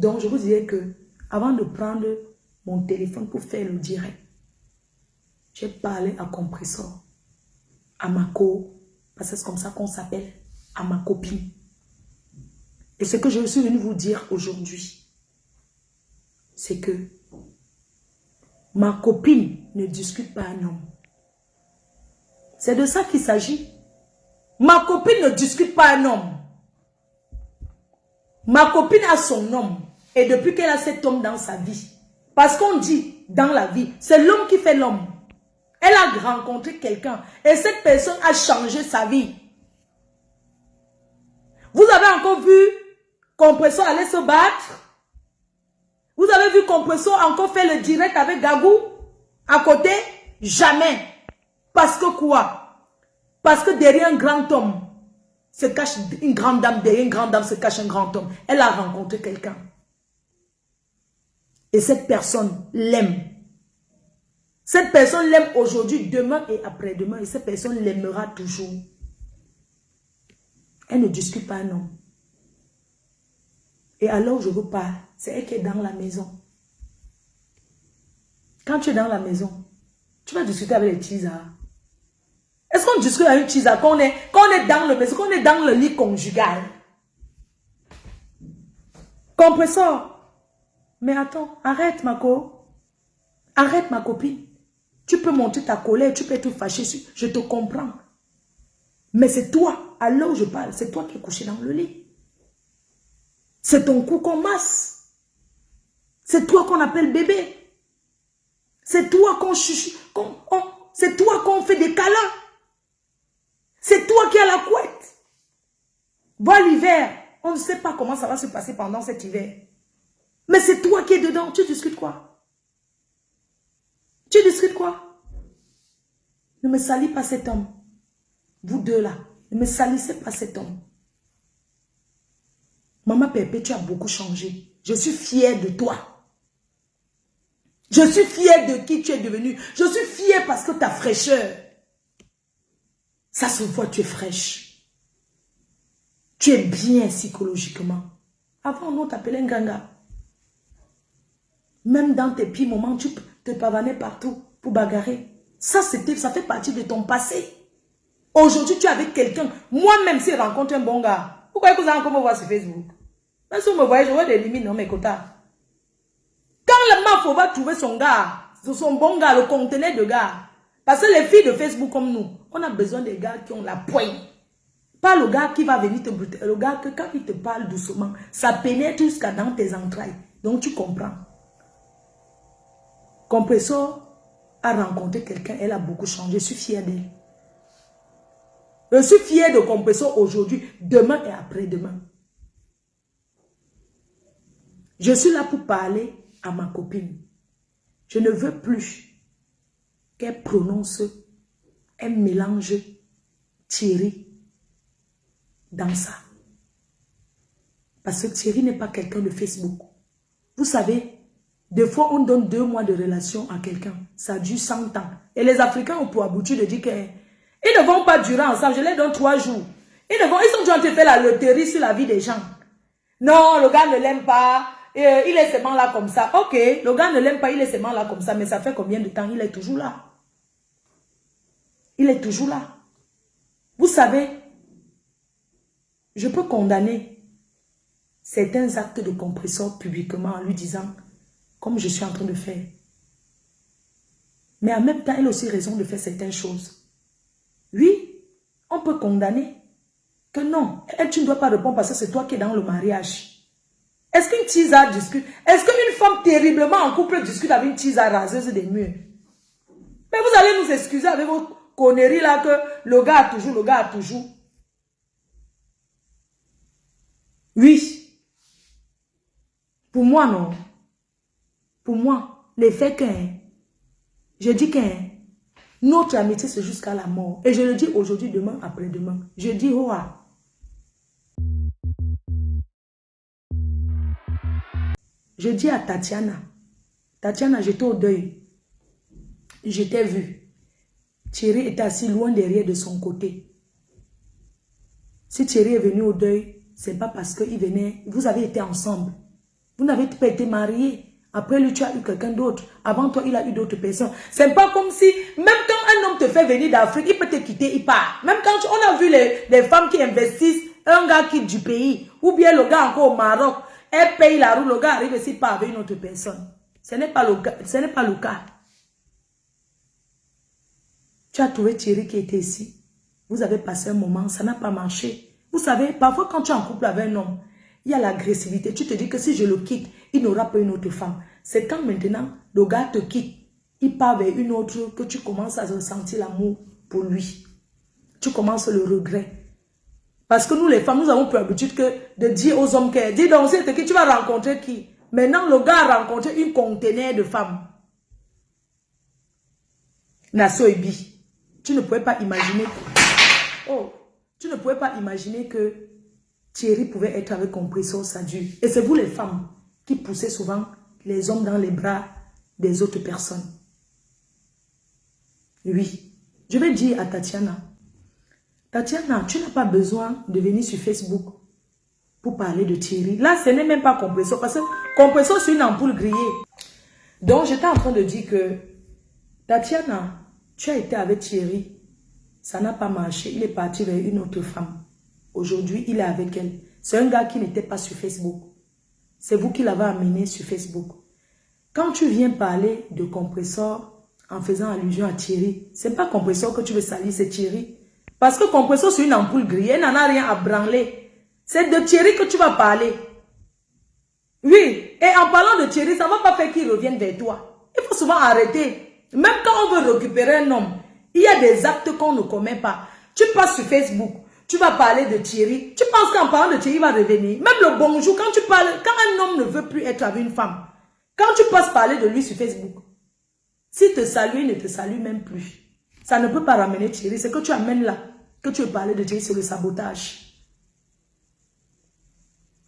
Donc, je vous disais que avant de prendre mon téléphone pour faire le direct, j'ai parlé à Compressor, à ma parce que c'est comme ça qu'on s'appelle, à ma copine. Et ce que je suis venue vous dire aujourd'hui, c'est que ma copine ne discute pas un homme. C'est de ça qu'il s'agit. Ma copine ne discute pas un homme. Ma copine a son homme. Et depuis qu'elle a cet homme dans sa vie, parce qu'on dit dans la vie, c'est l'homme qui fait l'homme. Elle a rencontré quelqu'un et cette personne a changé sa vie. Vous avez encore vu Compressor aller se battre? Vous avez vu Compressor encore faire le direct avec Gagou à côté? Jamais. Parce que quoi? Parce que derrière un grand homme se cache une grande dame, derrière une grande dame se cache un grand homme. Elle a rencontré quelqu'un. Et cette personne l'aime. Cette personne l'aime aujourd'hui, demain et après-demain. Et cette personne l'aimera toujours. Elle ne discute pas, non. Et alors je vous parle, c'est elle qui est dans la maison. Quand tu es dans la maison, tu vas discuter avec les tisards. Est-ce qu'on discute avec une tisard quand on est dans le maison, qu'on est dans le lit conjugal? Compressor. Mais attends, arrête ma Arrête ma copine. Tu peux monter ta colère, tu peux être fâché, je te comprends. Mais c'est toi, à l'heure où je parle, c'est toi qui es couché dans le lit. C'est ton cou qu'on masse. C'est toi qu'on appelle bébé. C'est toi qu'on chuchote. C'est toi qu'on fait des câlins. C'est toi qui as la couette. Vois l'hiver. On ne sait pas comment ça va se passer pendant cet hiver. Mais c'est toi qui es dedans. Tu discutes quoi? Tu discutes quoi? Ne me salis pas cet homme. Vous deux là. Ne me salissez pas cet homme. Maman Pépé, tu as beaucoup changé. Je suis fière de toi. Je suis fière de qui tu es devenu. Je suis fière parce que ta fraîcheur. Ça se voit, tu es fraîche. Tu es bien psychologiquement. Avant, on t'appelait un ganga. Même dans tes petits moments, tu te pavanais partout pour bagarrer. Ça fait partie de ton passé. Aujourd'hui, tu es avec quelqu'un. Moi-même, si je rencontre un bon gars, pourquoi vous allez encore me voir sur Facebook? Même si vous me voyez, je vois des limites dans mes quotas. Quand le mafo va trouver son gars, son bon gars, le conteneur de gars. Parce que les filles de Facebook comme nous, on a besoin des gars qui ont la poigne. Pas le gars qui va venir te buter. Le gars que quand il te parle doucement, ça pénètre jusqu'à dans tes entrailles. Donc tu comprends. Compressor a rencontré quelqu'un, elle a beaucoup changé. Je suis fière d'elle. Je suis fière de Compressor aujourd'hui, demain et après-demain. Je suis là pour parler à ma copine. Je ne veux plus qu'elle prononce un mélange Thierry dans ça. Parce que Thierry n'est pas quelqu'un de Facebook. Vous savez, des fois on donne 2 mois de relation à quelqu'un. Ça dure 100 ans. Et les Africains ont pour aboutir de dire qu'ils ne vont pas durer ensemble. Je les donne 3 jours. Ils sont déjà en train de faire la loterie sur la vie des gens. Non, le gars ne l'aime pas. Il est seulement là comme ça. Ok, le gars ne l'aime pas, il est seulement là comme ça. Mais ça fait combien de temps? Il est toujours là. Il est toujours là. Vous savez, je peux condamner certains actes de Compressor publiquement en lui disant, comme je suis en train de faire. Mais en même temps, elle a aussi raison de faire certaines choses. Oui, on peut condamner que non, elle, tu ne dois pas répondre parce que c'est toi qui es dans le mariage. Est-ce qu'une tisane discute? Est-ce qu'une femme terriblement en couple discute avec une tisane raseuse des murs? Mais vous allez nous excuser avec vos conneries là que le gars a toujours. Oui. Pour moi, non. Pour moi, les faits qu'un, je dis qu'un, notre amitié c'est jusqu'à la mort. Et je le dis aujourd'hui, demain, après-demain. Je dis, oh, je dis à Tatiana, j'étais au deuil. Je t'ai vu. Thierry était assis loin derrière de son côté. Si Thierry est venu au deuil, c'est pas parce qu'il venait, vous avez été ensemble. Vous n'avez pas été marié. Après lui, tu as eu quelqu'un d'autre. Avant toi, il a eu d'autres personnes. C'est pas comme si, même quand un homme te fait venir d'Afrique, il peut te quitter, il part. Même quand on a vu les femmes qui investissent, un gars quitte du pays, ou bien le gars encore au Maroc, elle paye la roue, le gars arrive ici, part avec une autre personne. Ce n'est pas le cas. Tu as trouvé Thierry qui était ici. Vous avez passé un moment, ça n'a pas marché. Vous savez, parfois quand tu es en couple avec un homme, il y a l'agressivité. Tu te dis que si je le quitte, il n'aura pas une autre femme. C'est quand maintenant le gars te quitte, il part vers une autre, que tu commences à ressentir l'amour pour lui. Tu commences le regret. Parce que nous les femmes, nous avons pour habitude de dire aux hommes que, dis donc, c'est qui tu vas rencontrer qui? Maintenant, le gars a rencontré une conteneur de femmes. Nassau Ebi, tu ne pouvais pas imaginer tu ne pouvais pas imaginer que Thierry pouvait être avec Compressor Sadu. Et c'est vous les femmes qui poussez souvent les hommes dans les bras des autres personnes. Oui, je vais dire à Tatiana, Tatiana, tu n'as pas besoin de venir sur Facebook pour parler de Thierry. Là, ce n'est même pas Compressor, parce que Compressor, c'est une ampoule grillée. Donc, j'étais en train de dire que, Tatiana, tu as été avec Thierry, ça n'a pas marché, il est parti vers une autre femme. Aujourd'hui, il est avec elle. C'est un gars qui n'était pas sur Facebook. C'est vous qui l'avez amené sur Facebook. Quand tu viens parler de Compressor en faisant allusion à Thierry, c'est pas Compressor que tu veux salir, c'est Thierry. Parce que Compressor, c'est une ampoule grillée, elle n'en a rien à branler. C'est de Thierry que tu vas parler. Oui, et en parlant de Thierry, ça ne va pas faire qu'il revienne vers toi. Il faut souvent arrêter. Même quand on veut récupérer un homme, il y a des actes qu'on ne commet pas. Tu passes sur Facebook, tu vas parler de Thierry. Tu penses qu'en parlant de Thierry, il va revenir. Même le bonjour, quand tu parles, quand un homme ne veut plus être avec une femme, quand tu passes parler de lui sur Facebook, s'il te salue, il ne te salue même plus. Ça ne peut pas ramener Thierry. C'est que tu amènes là, que tu veux parler de Thierry, c'est le sabotage.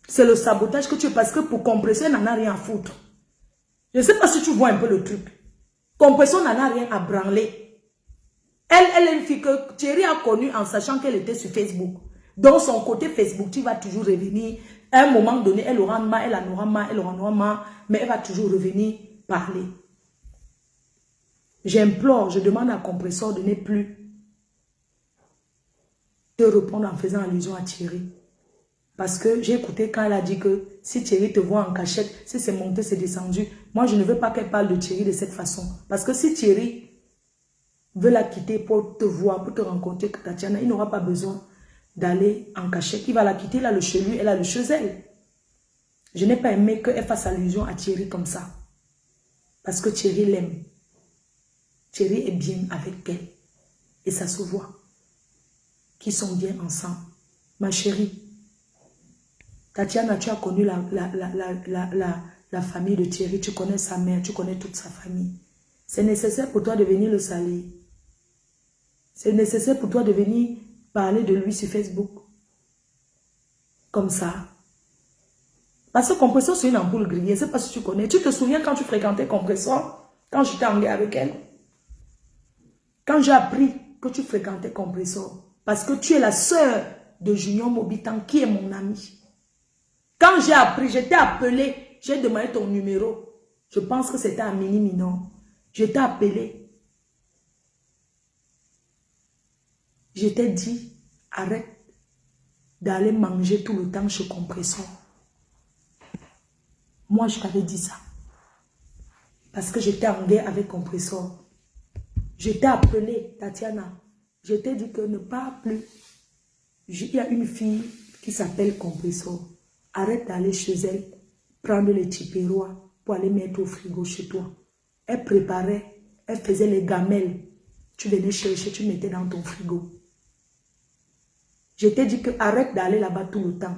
C'est le sabotage que tu veux, parce que pour Compressor, elle n'en a rien à foutre. Je ne sais pas si tu vois un peu le truc. Compressor n'en a rien à branler. Elle est une fille que Thierry a connue en sachant qu'elle était sur Facebook. Donc son côté Facebook, tu vas toujours revenir. À un moment donné, elle aura marre, elle en aura marre, elle en aura marre, mais elle va toujours revenir parler. J'implore, je demande à Compressor de ne plus te répondre en faisant allusion à Thierry. Parce que j'ai écouté quand elle a dit que si Thierry te voit en cachette, si c'est monté, c'est descendu. Moi, je ne veux pas qu'elle parle de Thierry de cette façon. Parce que si Thierry veut la quitter pour te voir, pour te rencontrer, Tatiana, il n'aura pas besoin d'aller en cachette. Il va la quitter, il a le chez lui, elle a le chez elle. Je n'ai pas aimé qu'elle fasse allusion à Thierry comme ça. Parce que Thierry l'aime. Thierry est bien avec elle. Et ça se voit. Qu'ils sont bien ensemble. Ma chérie, Tatiana, tu as connu la famille de Thierry, tu connais sa mère, tu connais toute sa famille. C'est nécessaire pour toi de venir le salir. C'est nécessaire pour toi de venir parler de lui sur Facebook. Comme ça. Parce que Compressor, c'est une ampoule grillée. Je ne sais pas si tu connais. Tu te souviens quand tu fréquentais Compressor? Quand j'étais en guerre avec elle? Quand j'ai appris que tu fréquentais Compressor. Parce que tu es la sœur de Junior Mobitan qui est mon ami. Quand j'ai appris, j'étais appelé, j'ai demandé ton numéro. Je pense que c'était à Mini Minon. Je t'ai appelé. Je t'ai dit, arrête d'aller manger tout le temps chez Compressor. Moi, je t'avais dit ça. Parce que j'étais en guerre avec Compressor. Je t'ai appelé, Tatiana. Je t'ai dit que ne parle plus. Il y a une fille qui s'appelle Compressor. Arrête d'aller chez elle, prendre les tipérois pour aller mettre au frigo chez toi. Elle préparait, elle faisait les gamelles. Tu venais chercher, tu mettais dans ton frigo. Je t'ai dit que arrête d'aller là-bas tout le temps.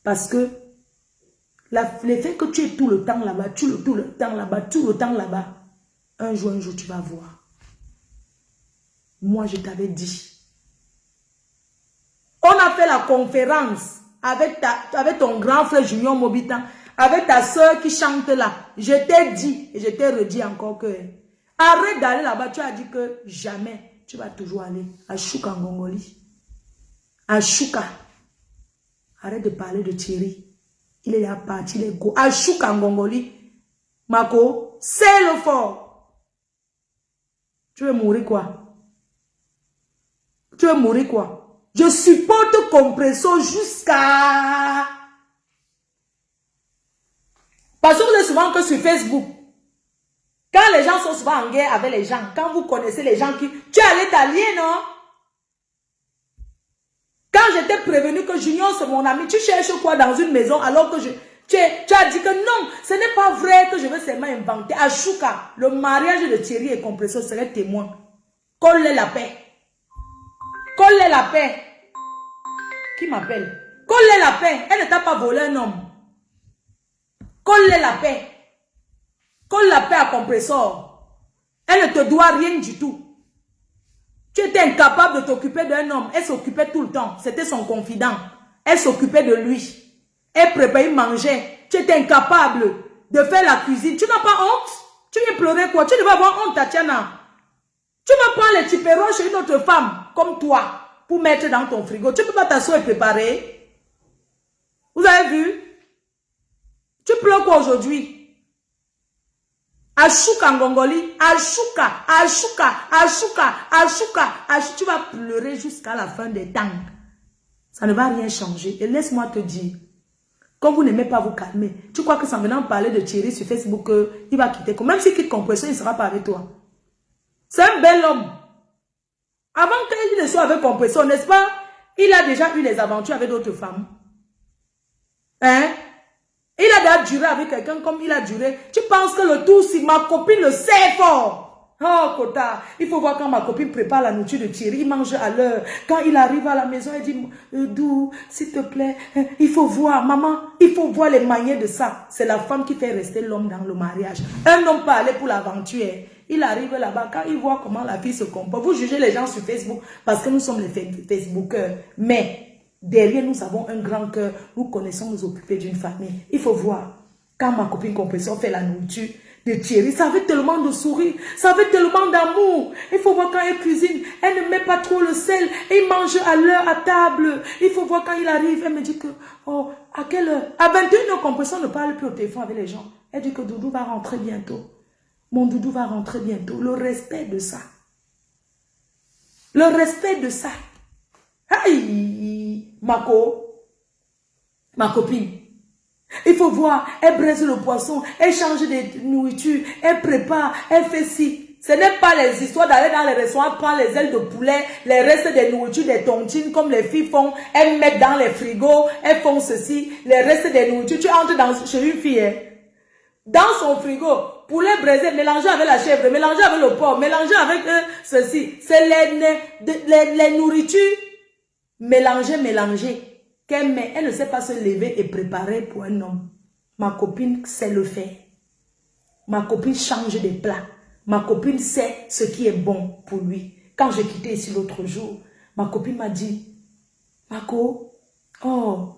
Parce que l'effet que tu es tout le temps là-bas, tout le temps là-bas, un jour, tu vas voir. Moi, je t'avais dit. On a fait la conférence avec ton grand frère Junior Mobitan, avec ta soeur qui chante là. Je t'ai dit, et je t'ai redit encore que arrête d'aller là-bas. Tu as dit que jamais, tu vas toujours aller à Chouka en Gongoli. À Chouka. Arrête de parler de Thierry. Il est là parti, il est go. Achouk en Gongoli. Mako, c'est le fort. Tu veux mourir quoi? Tu veux mourir quoi? Je supporte Compresso jusqu'à... Parce que vous êtes souvent que sur Facebook. Quand les gens sont souvent en guerre avec les gens, quand vous connaissez les gens qui... Tu es allé t'allier, non? Quand j'étais prévenu que Junior c'est mon ami, tu cherches quoi dans une maison alors que tu as dit que non, ce n'est pas vrai que je vais seulement inventer. Achouka, le mariage de Thierry et Compresso serait témoin. Colle-les la paix. Colle-les la paix. Qui m'appelle? Colle-les la paix. Elle ne t'a pas volé un homme. Colle-les la paix. Colle la paix à Compresso. Elle ne te doit rien du tout. Tu étais incapable de t'occuper d'un homme. Elle s'occupait tout le temps. C'était son confident. Elle s'occupait de lui. Elle préparait, mangeait. Tu étais incapable de faire la cuisine. Tu n'as pas honte? Tu viens pleurer quoi? Tu devais avoir honte, Tatiana. Tu vas prendre les tiperos chez une autre femme comme toi pour mettre dans ton frigo. Tu ne peux pas t'asseoir et préparer. Vous avez vu? Tu pleures quoi aujourd'hui? Achouka Ngongoli, Achouka, tu vas pleurer jusqu'à la fin des temps. Ça ne va rien changer. Et laisse-moi te dire, comme vous n'aimez pas vous calmer, tu crois que sans venant parler de Thierry sur Facebook, il va quitter. Même s'il quitte Compresso, il ne sera pas avec toi. C'est un bel homme. Avant qu'il ne soit avec Compresso, n'est-ce pas? Il a déjà eu des aventures avec d'autres femmes. Hein? Il a déjà duré avec quelqu'un comme il a duré. Tu penses que le tout, si ma copine le sait fort. Oh, Kota, il faut voir quand ma copine prépare la nourriture de Thierry, il mange à l'heure. Quand il arrive à la maison, elle dit, Dou, s'il te plaît, il faut voir, maman, il faut voir les manières de ça. C'est la femme qui fait rester l'homme dans le mariage. Un homme peut aller pour l'aventure. Il arrive là-bas, quand il voit comment la fille se comporte. Vous jugez les gens sur Facebook parce que nous sommes les Facebookers. Mais... derrière, nous avons un grand cœur. Nous connaissons nous occuper d'une famille. Il faut voir. Quand ma copine Compresso fait la nourriture de Thierry, ça fait tellement de sourire. Ça fait tellement d'amour. Il faut voir quand elle cuisine. Elle ne met pas trop le sel. Et il mange à l'heure à table. Il faut voir quand il arrive. Elle me dit que, oh, à quelle heure? À 21h, Compresso ne parle plus au téléphone avec les gens. Elle dit que Doudou va rentrer bientôt. Mon Doudou va rentrer bientôt. Le respect de ça. Le respect de ça. Aïe, ma copine. Il faut voir, elle braise le poisson, elle change de nourriture, elle prépare, elle fait ci. Ce n'est pas les histoires d'aller dans les restaurants, prendre les ailes de poulet, les restes des nourritures, des tontines, comme les filles font, elles mettent dans les frigos, elles font ceci, les restes des nourritures. Tu entres chez une fille, hein, dans son frigo, poulet braisé, mélangé avec la chèvre, mélangé avec le porc, mélangé avec ceci. C'est les nourritures. Mélanger, qu'elle met, elle ne sait pas se lever et préparer pour un homme. Ma copine sait le faire. Ma copine change des plats. Ma copine sait ce qui est bon pour lui. Quand j'ai quitté ici l'autre jour, ma copine m'a dit, Mako, oh,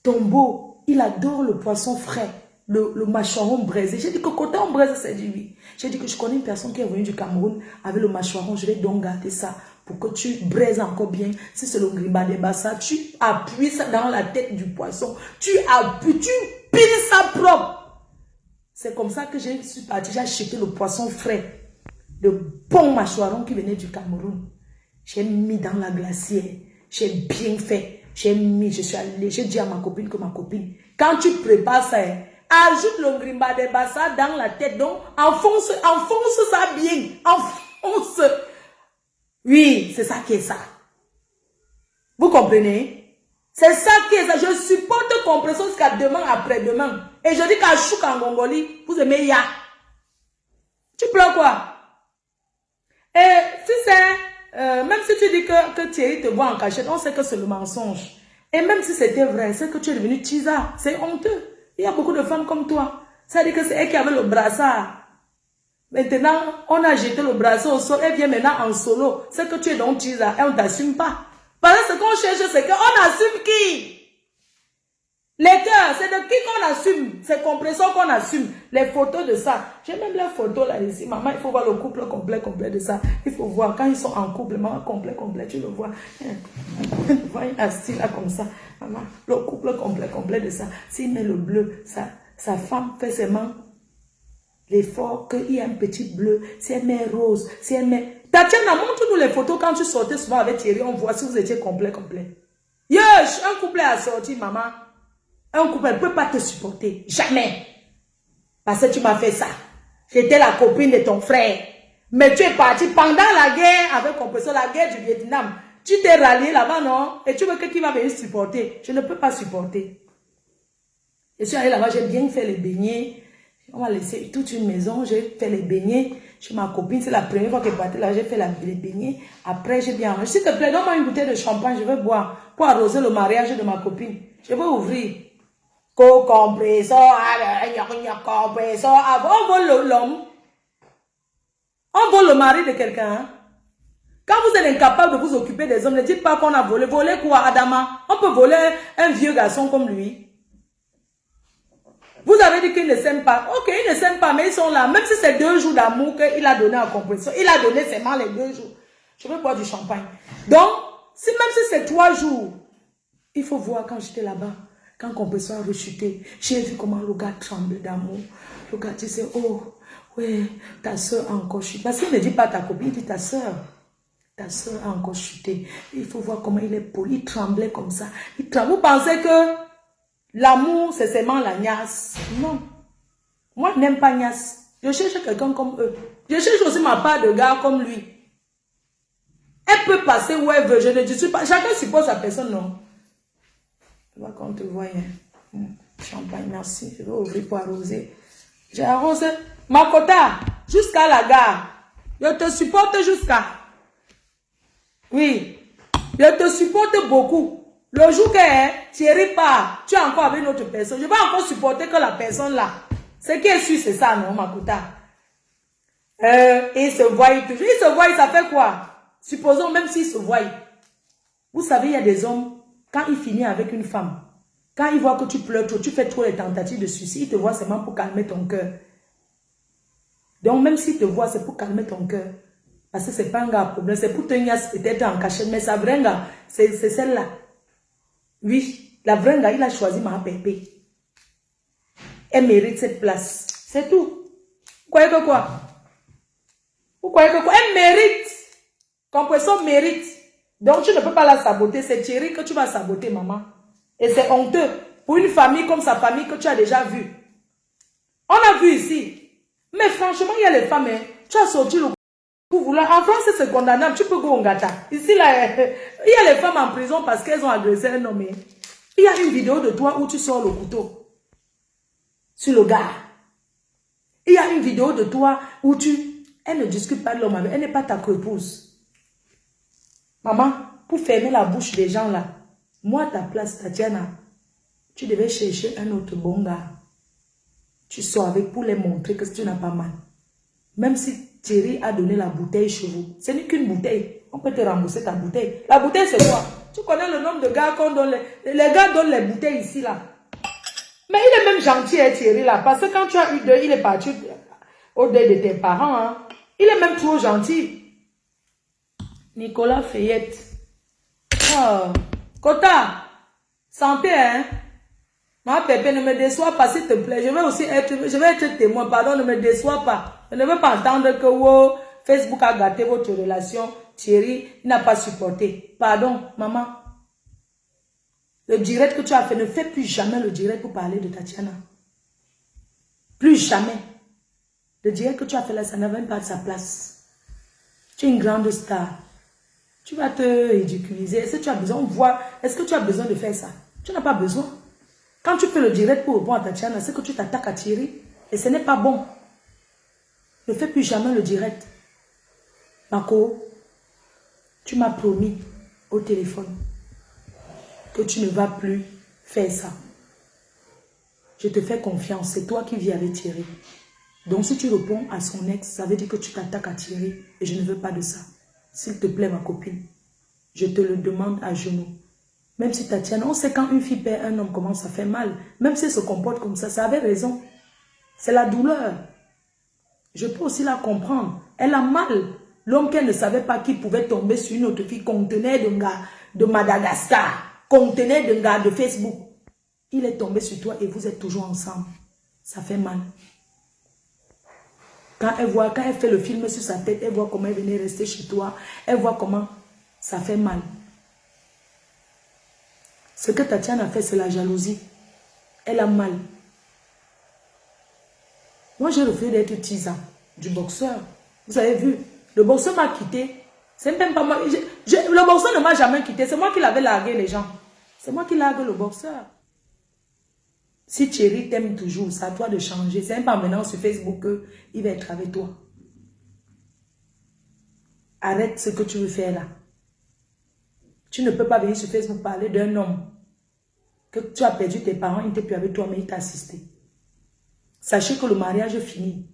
Tombo, il adore le poisson frais, le mâchoiron braisé. J'ai dit que côté on braise, c'est du oui. J'ai dit que je connais une personne qui est venue du Cameroun avec le mâchoiron, je vais donc garder ça. Pour que tu braises encore bien, si c'est le grimba de bassa, tu appuies ça dans la tête du poisson. Tu appuies, tu piles ça propre. C'est comme ça que je suis partie, j'ai acheté le poisson frais. Le bon mâchoiron qui venait du Cameroun. J'ai mis dans la glacière. J'ai bien fait. J'ai mis, je suis allée, j'ai dit à ma copine que ma copine, quand tu prépares ça, ajoute le grimba de bassa dans la tête. Donc, enfonce ça bien. Enfonce. Oui, c'est ça qui est ça. Vous comprenez? C'est ça qui est ça. Je supporte Compresso jusqu'à demain, après-demain. Et je dis qu'à Chouk en Gongoli, vous aimez Ya. Tu pleures quoi? Et si c'est, même si tu dis que Thierry te voit en cachette, on sait que c'est le mensonge. Et même si c'était vrai, c'est que tu es devenu Tisa. C'est honteux. Il y a beaucoup de femmes comme toi. Ça veut dire que c'est elle qui avait le brassard. Maintenant, on a jeté le bracelet au sol, elle vient maintenant en solo. C'est que tu es donc Tisa et on ne t'assume pas. Parce que ce qu'on cherche, c'est qu'on assume qui? Les cœurs, c'est de qui qu'on assume. C'est compresseur qu'on assume. Les photos de ça. J'ai même les photos là ici. Maman, il faut voir le couple complet de ça. Il faut voir quand ils sont en couple. Maman, complet, tu le vois. Vois assis là comme ça. Maman, le couple complet de ça. S'il met le bleu, sa femme fait seulement l'effort qu'il y a un petit bleu. Si elle met rose, si elle met... Tatiana, montre-nous les photos quand tu sortais souvent avec Thierry. On voit si vous étiez complet. Yesh, un couple a sorti, maman. Un couple ne peut pas te supporter. Jamais. Parce que tu m'as fait ça. J'étais la copine de ton frère. Mais tu es parti pendant la guerre avec compresseur, la guerre du Vietnam. Tu t'es rallié là-bas, non? Et tu veux que qui va venir supporter? Je ne peux pas supporter. Je suis allée là-bas, j'ai bien fait les beignets. On m'a laissé toute une maison, j'ai fait les beignets. Chez ma copine, c'est la première fois qu'elle partait là, j'ai fait les beignets. Après, j'ai bien rangé. S'il te plaît, donne-moi une bouteille de champagne, je vais boire pour arroser le mariage de ma copine. Je vais ouvrir. Co-compresseur, compresseur. On vole l'homme. On vole le mari de quelqu'un. Hein? Quand vous êtes incapable de vous occuper des hommes, ne dites pas qu'on a volé. Voler quoi, Adama? On peut voler un vieux garçon comme lui. Vous avez dit qu'il ne s'aime pas. Ok, il ne s'aime pas, mais ils sont là. Même si c'est 2 jours d'amour qu'il a donné à compresseur, il a donné seulement les 2 jours. Je veux boire du champagne. Donc, même si c'est 3 jours, il faut voir quand j'étais là-bas. Quand compresseur a rechuté, j'ai vu comment le gars tremble d'amour. Le gars disait, oh, ouais, ta soeur a encore chuté. Parce qu'il ne dit pas ta copine, il dit ta soeur. Ta soeur a encore chuté. Il faut voir comment il est poli. Il tremblait comme ça. Vous pensez que l'amour, c'est seulement la niasse? Non. Moi, je n'aime pas niasse. Je cherche quelqu'un comme eux. Je cherche aussi ma part de gars comme lui. Elle peut passer où elle veut. Je ne dis pas. Chacun suppose sa personne, non. Je vois qu'on te voit. Hein. Champagne, merci. Je vais ouvrir pour arroser. J'ai arrosé. Makota, jusqu'à la gare. Je te supporte jusqu'à. Oui. Je te supporte beaucoup. Le jour que Thierry part, tu es encore avec une autre personne. Je vais encore supporter que la personne là. Ce qui est sûr, c'est ça, non, Makota. Il se voit toujours. Il se voit, ça fait quoi? Supposons même s'il se voit. Vous savez, il y a des hommes. Quand il finit avec une femme, quand il voit que tu pleures trop, tu fais trop les tentatives de suicide, il te voit seulement pour calmer ton cœur. Donc même s'il te voit, c'est pour calmer ton cœur. Parce que c'est pas un gars à problème, c'est pour te niasse peut-être en cachette, mais sa vraie gars, c'est celle-là. Oui, la vraie gars, il a choisi ma pépé. Elle mérite cette place. C'est tout. Vous croyez que quoi? Vous croyez que quoi? Elle mérite. Compresseur mérite. Donc, tu ne peux pas la saboter. C'est Thierry que tu vas saboter, maman. Et c'est honteux pour une famille comme sa famille que tu as déjà vue. On a vu ici. Mais franchement, il y a les femmes. Hein, tu as sorti le pour vouloir. En France, c'est condamnable. Tu peux go au gata. Ici, là, il y a les femmes en prison parce qu'elles ont agressé un homme. Il y a une vidéo de toi où tu sors le couteau sur le gars. Il y a une vidéo de toi où elle ne discute pas de l'homme avec. Elle n'est pas ta épouse. Maman, pour fermer la bouche des gens là, moi, à ta place, Tatiana, tu devais chercher un autre bon gars. Tu sors avec pour les montrer que tu n'as pas mal. Même si Thierry a donné la bouteille chez vous, ce n'est qu'une bouteille. On peut te rembourser ta bouteille. La bouteille, c'est quoi? Tu connais le nombre de gars qu'on donne. Les gars donnent les bouteilles ici là. Mais il est même gentil, hein, Thierry là. Parce que quand tu as eu deuil, il est parti au deuil de tes parents. Hein. Il est même trop gentil. Nicolas Fayette. Oh. Kota, santé, hein? Ma pépé, ne me déçois pas, s'il te plaît. Je vais être témoin, pardon, ne me déçois pas. Je ne veux pas entendre que wow, Facebook a gâté votre relation. Thierry n'a pas supporté. Pardon, maman. Le direct que tu as fait, ne fais plus jamais le direct pour parler de Tatiana. Plus jamais. Le direct que tu as fait là, ça n'a même pas de sa place. Tu es une grande star. Tu vas te ridiculiser. Est-ce que tu as besoin de voir? Est-ce que tu as besoin de faire ça? Tu n'as pas besoin. Quand tu fais le direct pour répondre à Tatiana, c'est que tu t'attaques à Thierry. Et ce n'est pas bon. Ne fais plus jamais le direct. Marco, tu m'as promis au téléphone que tu ne vas plus faire ça. Je te fais confiance. C'est toi qui vis avec Thierry. Donc si tu réponds à son ex, ça veut dire que tu t'attaques à Thierry. Et je ne veux pas de ça. S'il te plaît, ma copine, je te le demande à genoux. Même si Tatiana, on sait quand une fille perd un homme, comment ça fait mal. Même si elle se comporte comme ça avait raison. C'est la douleur. Je peux aussi la comprendre. Elle a mal. L'homme qu'elle ne savait pas qu'il pouvait tomber sur une autre fille contenait d'un gars de Madagascar, contenait d'un gars de Facebook. Il est tombé sur toi et vous êtes toujours ensemble. Ça fait mal. Quand elle fait le film sur sa tête, elle voit comment elle venait rester chez toi. Elle voit comment ça fait mal. Ce que Tatiana a fait, c'est la jalousie. Elle a mal. Moi, j'ai refusé d'être tisa du boxeur. Vous avez vu, le boxeur m'a quitté. C'est même pas moi. Le boxeur ne m'a jamais quitté. C'est moi qui l'avais largué, les gens. C'est moi qui largue le boxeur. Si Thierry t'aime toujours, c'est à toi de changer. C'est même pas maintenant sur Facebook qu'il va être avec toi. Arrête ce que tu veux faire là. Tu ne peux pas venir sur Facebook parler d'un homme que tu as perdu tes parents, il n'était plus avec toi, mais il t'a assisté. Sachez que le mariage est fini.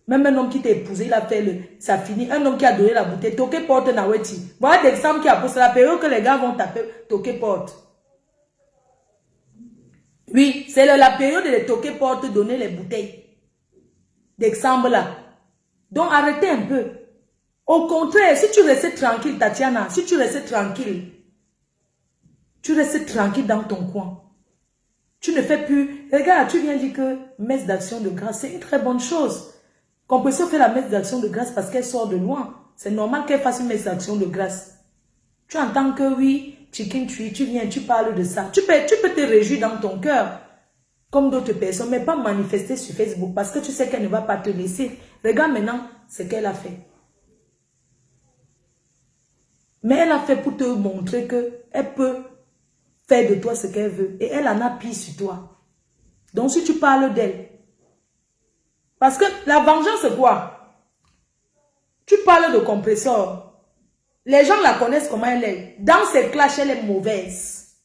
Même un homme qui t'a épousé, il a fait ça finit. Un homme qui a donné la bouteille, toqué porte Naweti. Voilà des exemples qui a posé la période que les gars vont taper, toqué porte. Oui, c'est la période de toquer porte, donner les bouteilles. D'exemple là. Donc arrêtez un peu. Au contraire, si tu restes tranquille, Tatiana, si tu restes tranquille, tu restes tranquille dans ton coin. Tu ne fais plus... Regarde, tu viens dire que messe d'action de grâce, c'est une très bonne chose. Compression fait la messe d'action de grâce parce qu'elle sort de loin. C'est normal qu'elle fasse une messe d'action de grâce. Tu entends que oui, Chicken Tree, tu viens, tu parles de ça. Tu peux te réjouir dans ton cœur, comme d'autres personnes, mais pas manifester sur Facebook parce que tu sais qu'elle ne va pas te laisser. Regarde maintenant ce qu'elle a fait. Mais elle a fait pour te montrer qu'elle peut faire de toi ce qu'elle veut. Et elle en a pris sur toi. Donc si tu parles d'elle, parce que la vengeance c'est quoi? Tu parles de compresseur. Les gens la connaissent comment elle est. Dans ses clashs, elle est mauvaise.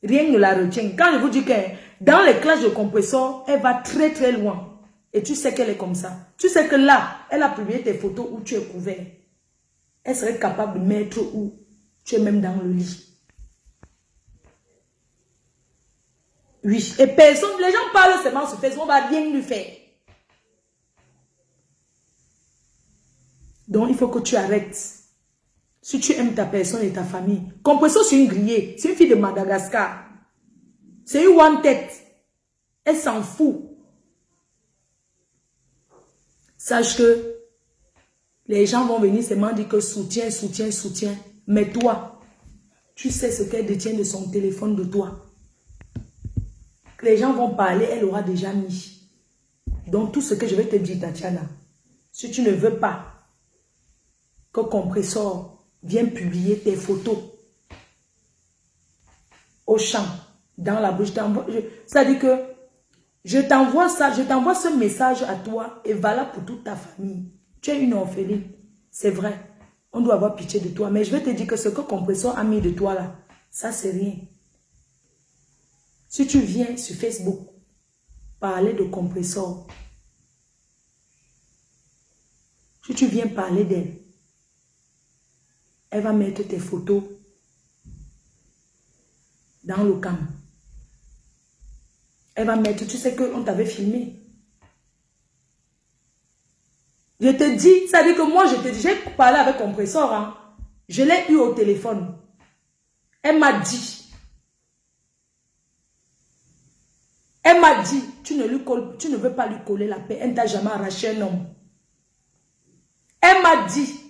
Rien ne la retient. Quand je vous dis que dans les clashs de compresseur, elle va très très loin. Et tu sais qu'elle est comme ça. Tu sais que là, elle a publié tes photos où tu es couvert. Elle serait capable de mettre où tu es même dans le lit. Oui. Et personne, les gens parlent seulement sur Facebook, on va rien lui faire. Donc, il faut que tu arrêtes. Si tu aimes ta personne et ta famille. Compression, c'est une grillée. C'est une fille de Madagascar. C'est une one tête. Elle s'en fout. Sache que les gens vont venir seulement dire que soutien, soutien, soutien. Mais toi, tu sais ce qu'elle détient de son téléphone de toi. Les gens vont parler, elle aura déjà mis. Donc, tout ce que je vais te dire, Tatiana, si tu ne veux pas que Compressor vienne publier tes photos au champ, dans la bouche, c'est-à-dire que je t'envoie ça, je t'envoie ce message à toi et valable pour toute ta famille. Tu es une orpheline, c'est vrai. On doit avoir pitié de toi, mais je vais te dire que ce que Compressor a mis de toi là, ça c'est rien. Si tu viens sur Facebook parler de Compressor, si tu viens parler d'elle, elle va mettre tes photos dans le camp. Elle va mettre, tu sais qu'on t'avait filmé. Je te dis, ça veut dire que moi, je te dis, j'ai parlé avec Compressor, hein. Je l'ai eu au téléphone. Elle m'a dit, tu ne veux pas lui coller la paix. Elle ne t'a jamais arraché un homme. Elle m'a dit,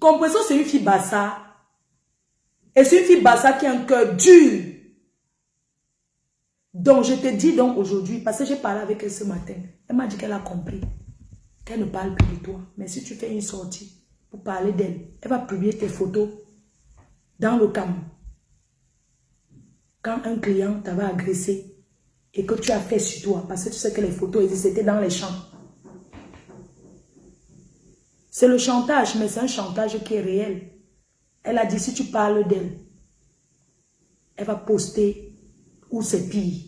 Compressor, c'est une fille bassa. Et c'est une fille bassa qui a un cœur dur. Donc, je te dis donc aujourd'hui, parce que j'ai parlé avec elle ce matin, elle m'a dit qu'elle a compris, qu'elle ne parle plus de toi. Mais si tu fais une sortie pour parler d'elle, elle va publier tes photos dans le camp. Quand un client t'avait agressé et que tu as fait sur toi, parce que tu sais que les photos existent, c'était dans les champs. C'est le chantage, mais c'est un chantage qui est réel. Elle a dit, si tu parles d'elle, elle va poster où c'est pire.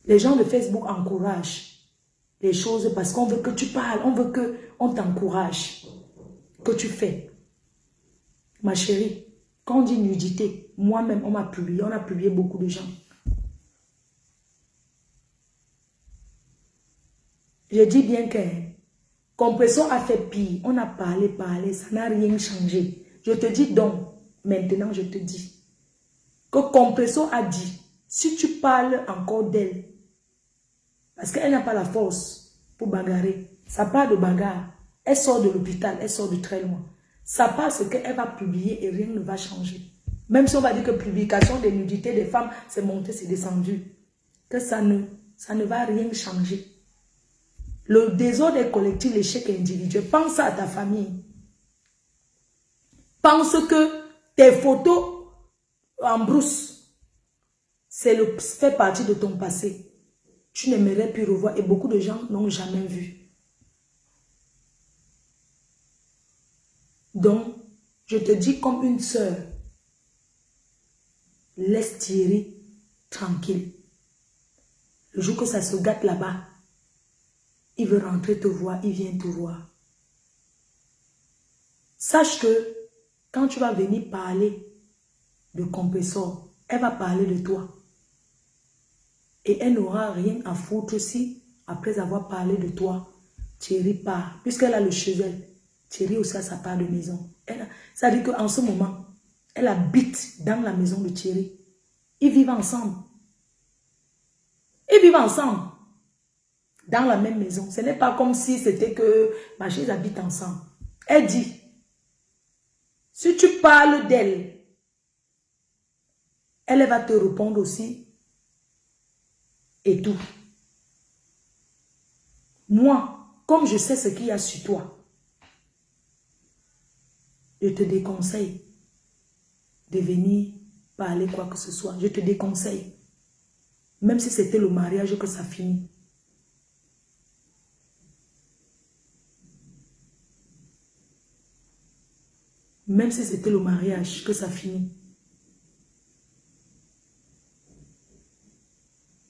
Les gens de Facebook encouragent les choses parce qu'on veut que tu parles, on veut qu'on t'encourage, que tu fais. Ma chérie, Quand on dit nudité, moi-même, on m'a publié, on a publié beaucoup de gens. Je dis bien que Compressor a fait pire. On a parlé, ça n'a rien changé. Je te dis donc, maintenant je te dis, que Compressor a dit, si tu parles encore d'elle, parce qu'elle n'a pas la force pour bagarrer, ça part de bagarre, elle sort de l'hôpital, elle sort de très loin. Ça part ce qu'elle va publier et rien ne va changer. Même si on va dire que publication des nudités des femmes, c'est monté, c'est descendu. Que ça ne va rien changer. Le désordre est collectif, l'échec est individuel. Pense à ta famille. Pense que tes photos en brousse, fait partie de ton passé. Tu n'aimerais plus revoir et beaucoup de gens n'ont jamais vu. Donc, je te dis comme une sœur, laisse Thierry tranquille. Le jour que ça se gâte là-bas, il veut rentrer te voir, il vient te voir. Sache que quand tu vas venir parler de Compressor, elle va parler de toi. Et elle n'aura rien à foutre si, après avoir parlé de toi, Thierry part. Puisqu'elle a le cheval, Thierry aussi a sa part de maison. Ça veut dire qu'en ce moment, elle habite dans la maison de Thierry. Ils vivent ensemble. Ils vivent ensemble. Dans la même maison. Ce n'est pas comme si c'était que ils habitent ensemble. Elle dit, si tu parles d'elle, elle va te répondre aussi. Et tout. Moi, comme je sais ce qu'il y a sur toi, je te déconseille de venir parler quoi que ce soit. Je te déconseille. Même si c'était le mariage que ça finit. Même si c'était le mariage que ça finit.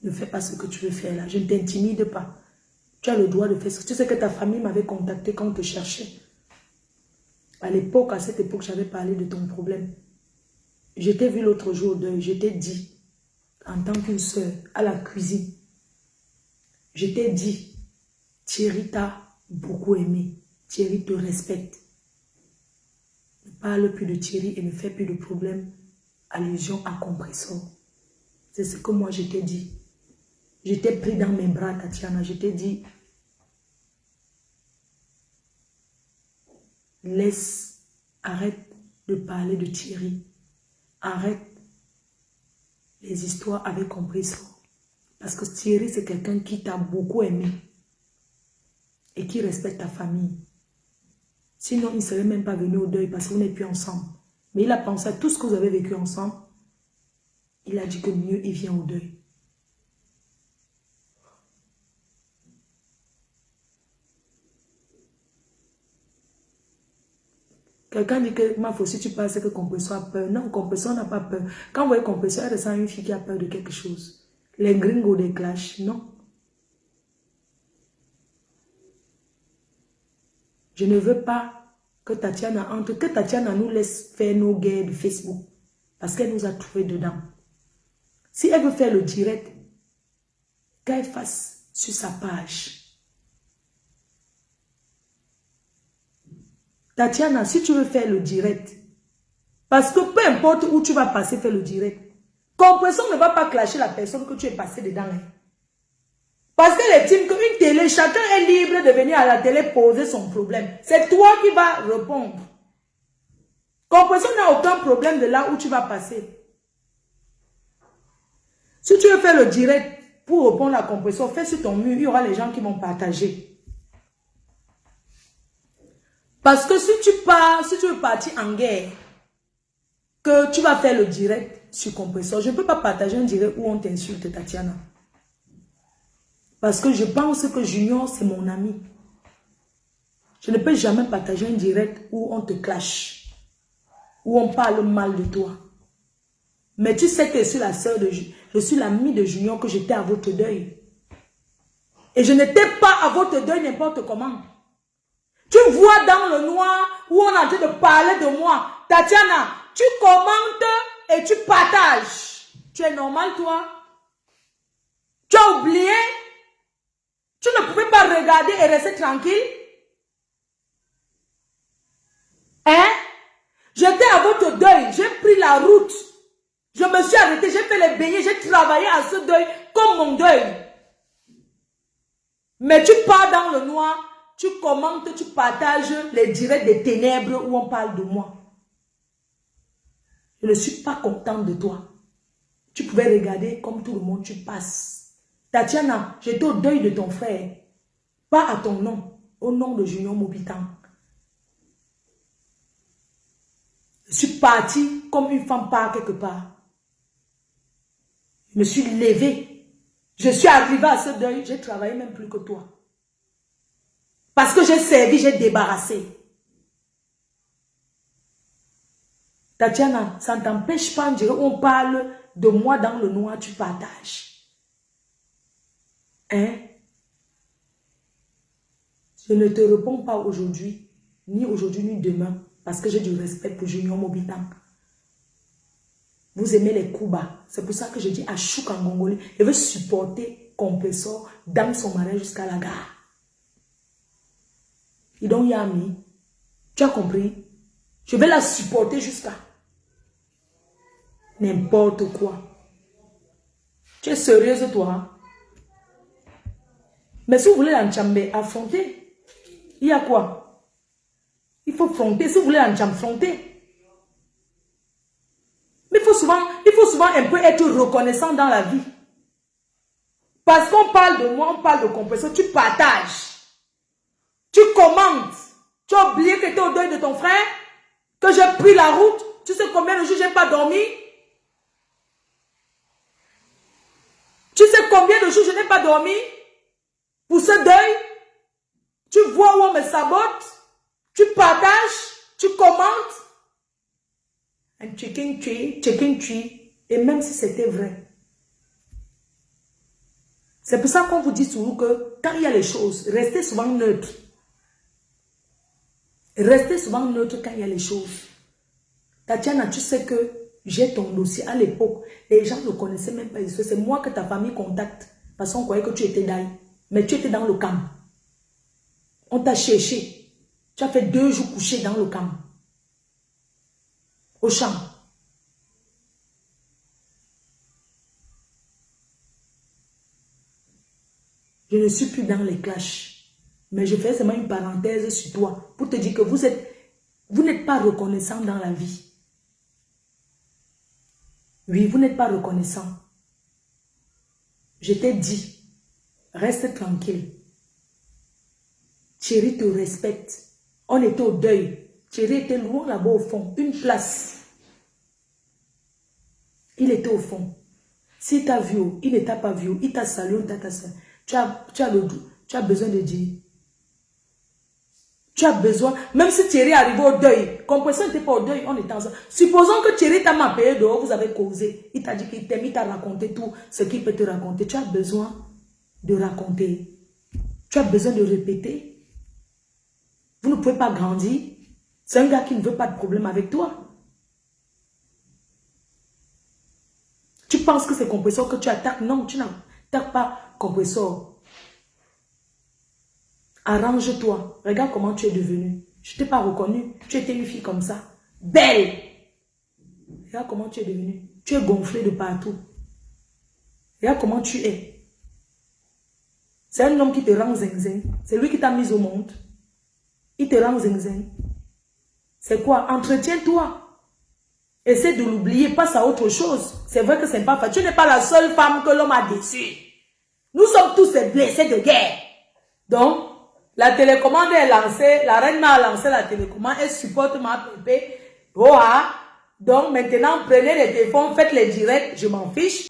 Ne fais pas ce que tu veux faire là. Je ne t'intimide pas. Tu as le droit de faire ce que tu sais que ta famille m'avait contacté quand on te cherchait. À l'époque, à cette époque, j'avais parlé de ton problème. Je t'ai vu l'autre jour au deuil. Je t'ai dit, en tant qu'une soeur, à la cuisine, je t'ai dit, Thierry t'a beaucoup aimé. Thierry te respecte. Ne parle plus de Thierry et ne fais plus de problème. Allusion à Compressor. C'est ce que moi je t'ai dit. Je t'ai pris dans mes bras, Tatiana. Je t'ai dit, arrête de parler de Thierry. Arrête les histoires avec Compressor. Parce que Thierry, c'est quelqu'un qui t'a beaucoup aimé. Et qui respecte ta famille. Sinon, il ne serait même pas venu au deuil parce que vous n'êtes plus ensemble. Mais il a pensé à tout ce que vous avez vécu ensemble. Il a dit que mieux, il vient au deuil. Quelqu'un dit que, ma foi, si tu penses que Compressor a peur. Non, Compressor n'a pas peur. Quand vous voyez Compressor, elle ressent une fille qui a peur de quelque chose. Les gringos des clashs, non. Je ne veux pas que Tatiana entre, que Tatiana nous laisse faire nos guerres de Facebook. Parce qu'elle nous a trouvés dedans. Si elle veut faire le direct, qu'elle fasse sur sa page. Tatiana, si tu veux faire le direct, parce que peu importe où tu vas passer faire le direct, Compressor ne va pas clasher la personne que tu es passé dedans. Parce qu'elle estime qu'une télé, chacun est libre de venir à la télé poser son problème. C'est toi qui vas répondre. Compressor n'a aucun problème de là où tu vas passer. Si tu veux faire le direct pour répondre à Compressor, fais sur ton mur, il y aura les gens qui vont partager. Parce que si tu veux partir en guerre, que tu vas faire le direct sur Compressor, je ne peux pas partager un direct où on t'insulte, Tatiana. Parce que je pense que Junior, c'est mon ami. Je ne peux jamais partager un direct où on te clash, où on parle mal de toi. Mais tu sais que je suis la sœur de je suis l'amie de Junior, que j'étais à votre deuil. Et je n'étais pas à votre deuil n'importe comment. Tu vois dans le noir où on est en train de parler de moi. Tatiana, tu commentes et tu partages. Tu es normal, toi? Tu as oublié? Tu ne pouvais pas regarder et rester tranquille? Hein? J'étais à votre deuil, j'ai pris la route. Je me suis arrêtée, j'ai fait les beignets, j'ai travaillé à ce deuil comme mon deuil. Mais tu pars dans le noir, tu commentes, tu partages les directs des ténèbres où on parle de moi. Je ne suis pas contente de toi. Tu pouvais regarder comme tout le monde, tu passes. Tatiana, j'étais au deuil de ton frère. Pas à ton nom, au nom de Junior Mobitan. Je suis partie comme une femme part quelque part. Je me suis levée. Je suis arrivée à ce deuil, j'ai travaillé même plus que toi. Parce que j'ai servi, j'ai débarrassé. Tatiana, ça ne t'empêche pas, on parle de moi dans le noir, tu partages. Hein? Je ne te réponds pas aujourd'hui, ni demain, parce que j'ai du respect pour Junior Mobitan. Vous aimez les coups bas. C'est pour ça que je dis à Chouk en Mongolie, je veux supporter Compressor dans son mariage jusqu'à la gare. Et donc, Yami, tu as compris? Je vais la supporter jusqu'à n'importe quoi. Tu es sérieuse, toi? Mais si vous voulez l'enchambé, affronter, il y a quoi? Il faut affronter. Si vous voulez affronter. Mais il faut souvent un peu être reconnaissant dans la vie. Parce qu'on parle de moi, on parle de Compressor, tu partages. Tu commentes. Tu as oublié que tu es au deuil de ton frère? Que j'ai pris la route? Tu sais combien de jours je n'ai pas dormi? Tu sais combien de jours je n'ai pas dormi? Pour ce deuil? Tu vois où on me sabote? Tu partages? Tu commentes? Un checking tree. Et même si c'était vrai. C'est pour ça qu'on vous dit souvent que quand il y a les choses, restez souvent neutre. Restez souvent neutre quand il y a les choses. Tatiana, tu sais que j'ai ton dossier. À l'époque, les gens ne connaissaient même pas l'histoire. C'est moi que ta famille contacte. Parce qu'on croyait que tu étais là. Mais tu étais dans le camp. On t'a cherché. Tu as fait 2 jours couché dans le camp. Au champ. Je ne suis plus dans les clashs. Mais je fais seulement une parenthèse sur toi pour te dire que vous n'êtes pas reconnaissant dans la vie. Oui, vous n'êtes pas reconnaissant. Je t'ai dit, reste tranquille. Thierry te respecte. On était au deuil. Thierry était loin là-bas au fond, une place. Il était au fond. S'il t'a vu, il ne t'a pas vu, il t'a salué, il t'a salué. Tu as besoin de dire. Tu as besoin, même si Thierry est arrivé au deuil, Compressor n'était pas au deuil, on était ensemble. Supposons que Thierry t'a m'appelé dehors, vous avez causé. Il t'a dit qu'il t'aime, il t'a raconté tout ce qu'il peut te raconter. Tu as besoin de raconter. Tu as besoin de répéter. Vous ne pouvez pas grandir. C'est un gars qui ne veut pas de problème avec toi. Tu penses que c'est Compressor que tu attaques? Non, tu n'attaques pas Compressor. Arrange-toi. Regarde comment tu es devenue. Je ne t'ai pas reconnue. Tu étais une fille comme ça. Belle. Regarde comment tu es devenue. Tu es gonflée de partout. Regarde comment tu es. C'est un homme qui te rend zinzin. C'est lui qui t'a mis au monde. Il te rend zinzin. C'est quoi? Entretiens-toi. Essaie de l'oublier. Passe à autre chose. C'est vrai que c'est pas facile. Tu n'es pas la seule femme que l'homme a déçue. Nous sommes tous des blessés de guerre. Donc, la télécommande est lancée, la reine m'a lancé la télécommande, elle supporte ma pépé. Donc maintenant, prenez les téléphones, faites les directs, je m'en fiche.